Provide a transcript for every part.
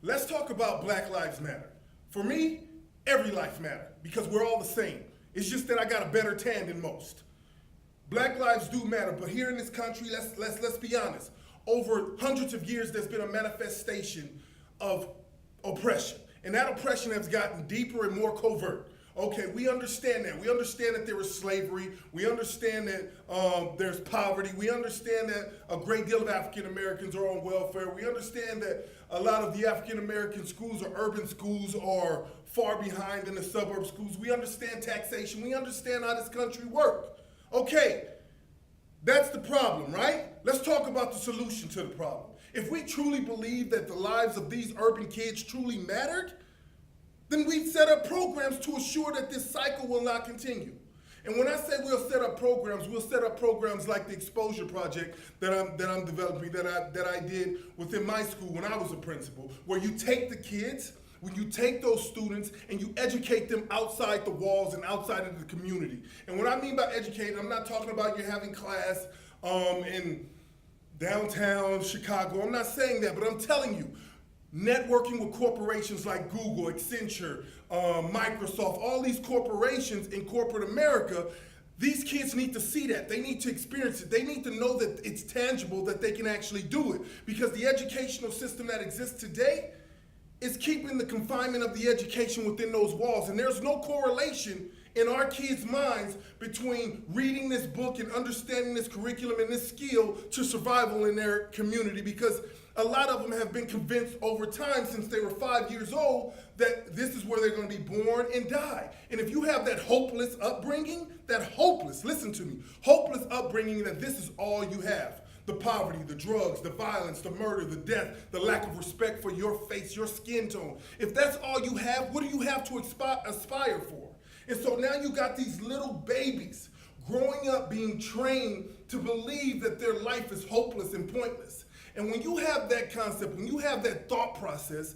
Let's talk about Black Lives Matter. For me, every life matters because we're all the same. It's just that I got a better tan than most. Black lives do matter, but here in this country, let's be honest. Over hundreds of years, there's been a manifestation of oppression, and that oppression has gotten deeper and more covert. Okay, we understand that. We understand that there was slavery. We understand that there's poverty. We understand that a great deal of African Americans are on welfare. We understand that a lot of the African American schools or urban schools are far behind in the suburb schools. We understand taxation. We understand how this country works. Okay, that's the problem, right? Let's talk about the solution to the problem. If we truly believe that the lives of these urban kids truly mattered, then we'd set up programs to assure that this cycle will not continue. And when I say we'll set up programs like the Exposure Project that I'm developing, that I did within my school when I was a principal, where you take the kids, when you take those students and you educate them outside the walls and outside of the community. And what I mean by educating, I'm not talking about you having class in downtown Chicago. I'm not saying that, but I'm telling you, networking with corporations like Google, Accenture, Microsoft, all these corporations in corporate America, these kids need to see that. They need to experience it. They need to know that it's tangible, that they can actually do it. Because the educational system that exists today is keeping the confinement of the education within those walls. And there's no correlation in our kids' minds between reading this book and understanding this curriculum and this skill to survival in their community, because a lot of them have been convinced over time since they were 5 years old that this is where they're going to be born and die. And if you have that hopeless upbringing, listen to me, hopeless upbringing, that this is all you have. The poverty, the drugs, the violence, the murder, the death, the lack of respect for your face, your skin tone. If that's all you have, what do you have to aspire for? And so now you got these little babies growing up being trained to believe that their life is hopeless and pointless. And when you have that concept, when you have that thought process,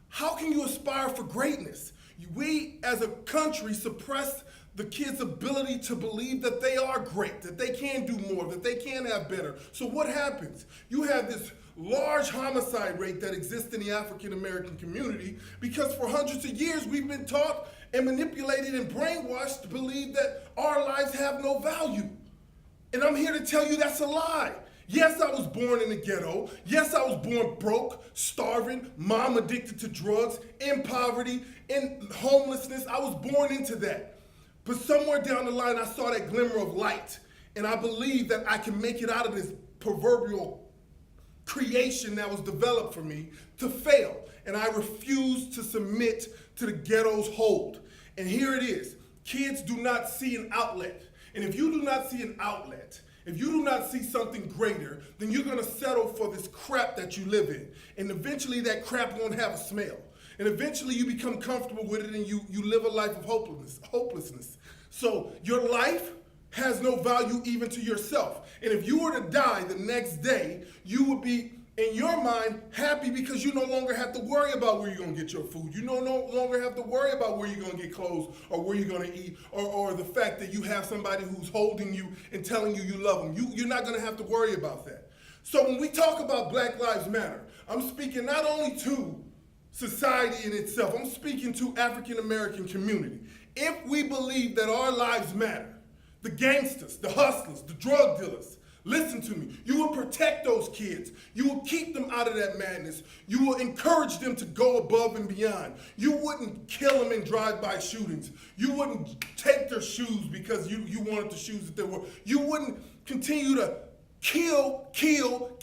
how can you aspire for greatness? We as a country suppress the kids' ability to believe that they are great, that they can do more, that they can have better. So what happens? You have this large homicide rate that exists in the African American community because for hundreds of years we've been taught and manipulated and brainwashed to believe that our lives have no value. And I'm here to tell you that's a lie. Yes, I was born in the ghetto. Yes, I was born broke, starving, mom addicted to drugs, in poverty, in homelessness. I was born into that. But somewhere down the line, I saw that glimmer of light. And I believe that I can make it out of this proverbial creation that was developed for me to fail. And I refuse to submit to the ghetto's hold. And here it is. Kids do not see an outlet. And if you do not see an outlet, if you do not see something greater, then you're gonna settle for this crap that you live in. And eventually that crap won't have a smell. And eventually you become comfortable with it and you live a life of hopelessness. So your life has no value even to yourself. And if you were to die the next day, you would be, in your mind, happy because you no longer have to worry about where you're gonna get your food. You no longer have to worry about where you're gonna get clothes or where you're gonna eat or the fact that you have somebody who's holding you and telling you you love them. You're not gonna have to worry about that. So when we talk about Black Lives Matter, I'm speaking not only to society in itself, I'm speaking to African American community. If we believe that our lives matter, the gangsters, the hustlers, the drug dealers, listen to me. You will protect those kids. You will keep them out of that madness. You will encourage them to go above and beyond. You wouldn't kill them in drive-by shootings. You wouldn't take their shoes because you wanted the shoes that they were. You wouldn't continue to kill,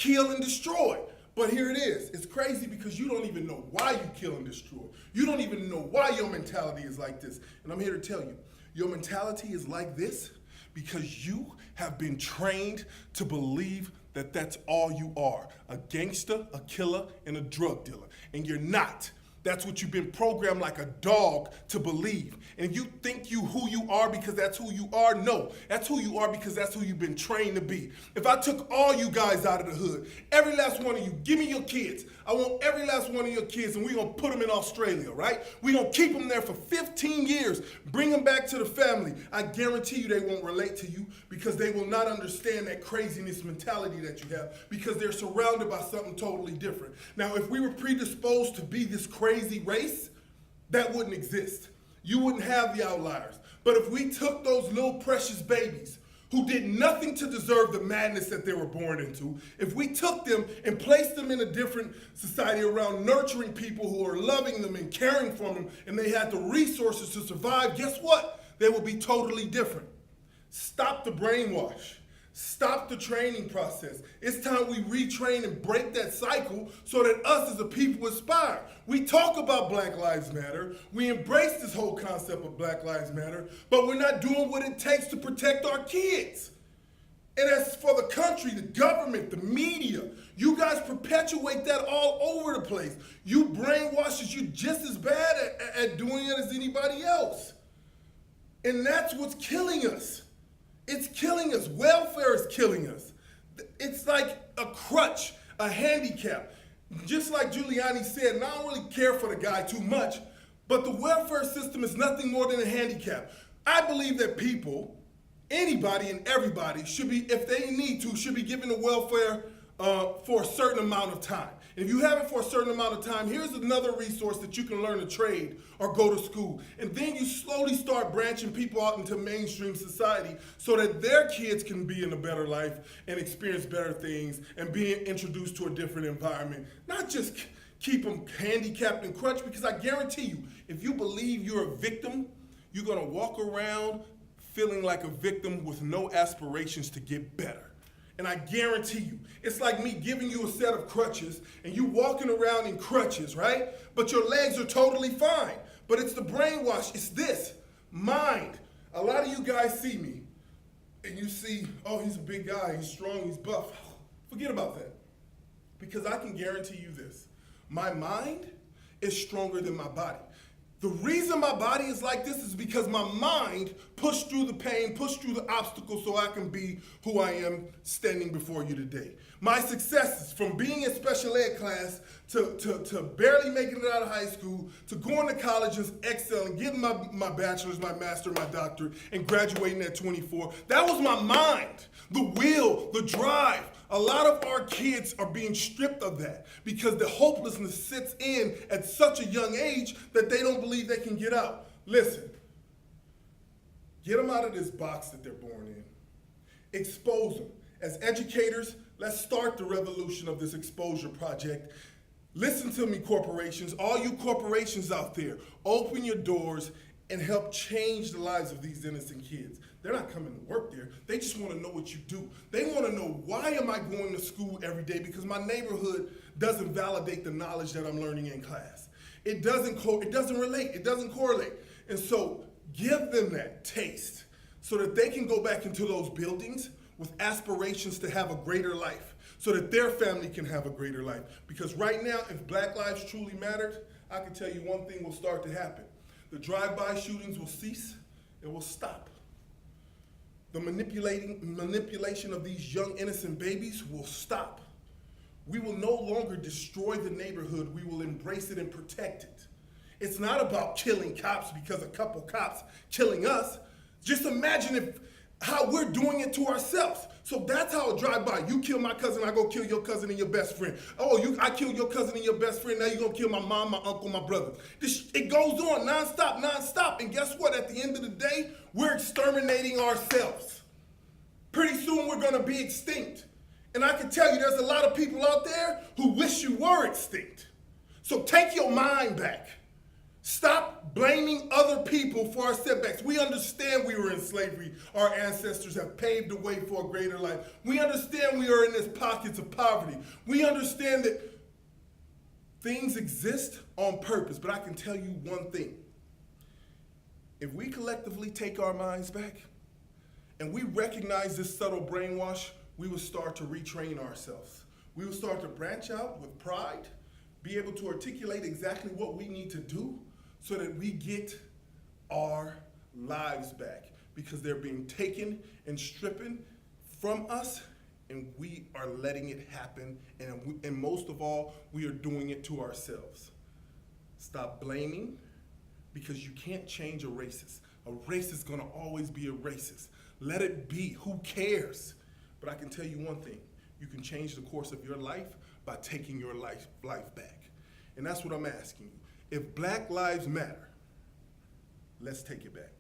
and destroy. But here it is. It's crazy because you don't even know why you kill and destroy. You don't even know why your mentality is like this. And I'm here to tell you, your mentality is like this because you have been trained to believe that that's all you are, a gangster, a killer, and a drug dealer. And you're not. That's what you've been programmed like a dog to believe. And if you think who you are because that's who you are, no. That's who you are because that's who you've been trained to be. If I took all you guys out of the hood, every last one of you, give me your kids. I want every last one of your kids, and we're going to put them in Australia, right? We're going to keep them there for 15 years, bring them back to the family. I guarantee you they won't relate to you because they will not understand that craziness mentality that you have because they're surrounded by something totally different. Now, if we were predisposed to be this crazy race, that wouldn't exist. You wouldn't have the outliers. But if we took those little precious babies who did nothing to deserve the madness that they were born into, if we took them and placed them in a different society around nurturing people who are loving them and caring for them, and they had the resources to survive, guess what? They would be totally different. Stop the brainwash. Stop the training process. It's time we retrain and break that cycle so that us as a people aspire. We talk about Black Lives Matter. We embrace this whole concept of Black Lives Matter, but we're not doing what it takes to protect our kids. And as for the country, the government, the media, you guys perpetuate that all over the place. You brainwashes, you just as bad at doing it as anybody else. And that's what's killing us. It's killing us. Welfare is killing us. It's like a crutch, a handicap. Just like Giuliani said, and I don't really care for the guy too much, but the welfare system is nothing more than a handicap. I believe that people, anybody and everybody, should be, if they need to, should be given the welfare for a certain amount of time. And if you have it for a certain amount of time, here's another resource that you can learn a trade or go to school. And then you slowly start branching people out into mainstream society so that their kids can be in a better life and experience better things and being introduced to a different environment. Not just keep them handicapped and crutched, because I guarantee you, if you believe you're a victim, you're gonna walk around feeling like a victim with no aspirations to get better. And I guarantee you, it's like me giving you a set of crutches and you walking around in crutches, right? But your legs are totally fine. But it's the brainwash, it's this, mind. A lot of you guys see me and you see, oh, he's a big guy, he's strong, he's buff. Forget about that. Because I can guarantee you this, my mind is stronger than my body. The reason my body is like this is because my mind pushed through the pain, pushed through the obstacles so I can be who I am standing before you today. My successes, from being in special ed class to barely making it out of high school, to going to college and excelling, getting my bachelor's, my master, my doctorate, and graduating at 24, that was my mind, the will, the drive. A lot of our kids are being stripped of that because the hopelessness sits in at such a young age that they don't believe they can get out. Listen, get them out of this box that they're born in. Expose them. As educators, let's start the revolution of this exposure project. Listen to me, corporations, all you corporations out there, open your doors and help change the lives of these innocent kids. They're not coming to work there. They just want to know what you do. They want to know, why am I going to school every day? Because my neighborhood doesn't validate the knowledge that I'm learning in class. It doesn't relate. It doesn't correlate. And so give them that taste so that they can go back into those buildings with aspirations to have a greater life, so that their family can have a greater life. Because right now, if Black lives truly mattered, I can tell you one thing will start to happen. The drive-by shootings will cease. It will stop. The manipulation of these young innocent babies will stop. We will no longer destroy the neighborhood. We will embrace it and protect it. It's not about killing cops because a couple cops killing us. Just imagine how we're doing it to ourselves. So that's how a drive-by. You kill my cousin, I go kill your cousin and your best friend. Oh, I kill your cousin and your best friend, now you're gonna kill my mom, my uncle, my brother. It goes on nonstop. And guess what? At the end of the day, we're exterminating ourselves. Pretty soon we're gonna be extinct. And I can tell you there's a lot of people out there who wish you were extinct. So take your mind back. Stop blaming other people for our setbacks. We understand we were in slavery. Our ancestors have paved the way for a greater life. We understand we are in these pockets of poverty. We understand that things exist on purpose. But I can tell you one thing. If we collectively take our minds back and we recognize this subtle brainwash, we will start to retrain ourselves. We will start to branch out with pride, be able to articulate exactly what we need to do so that we get our lives back, because they're being taken and stripping from us, and we are letting it happen, and most of all, we are doing it to ourselves. Stop blaming, because you can't change a racist. A racist is gonna always be a racist. Let it be, who cares? But I can tell you one thing, you can change the course of your life by taking your life back. And that's what I'm asking you. If Black Lives Matter, let's take it back.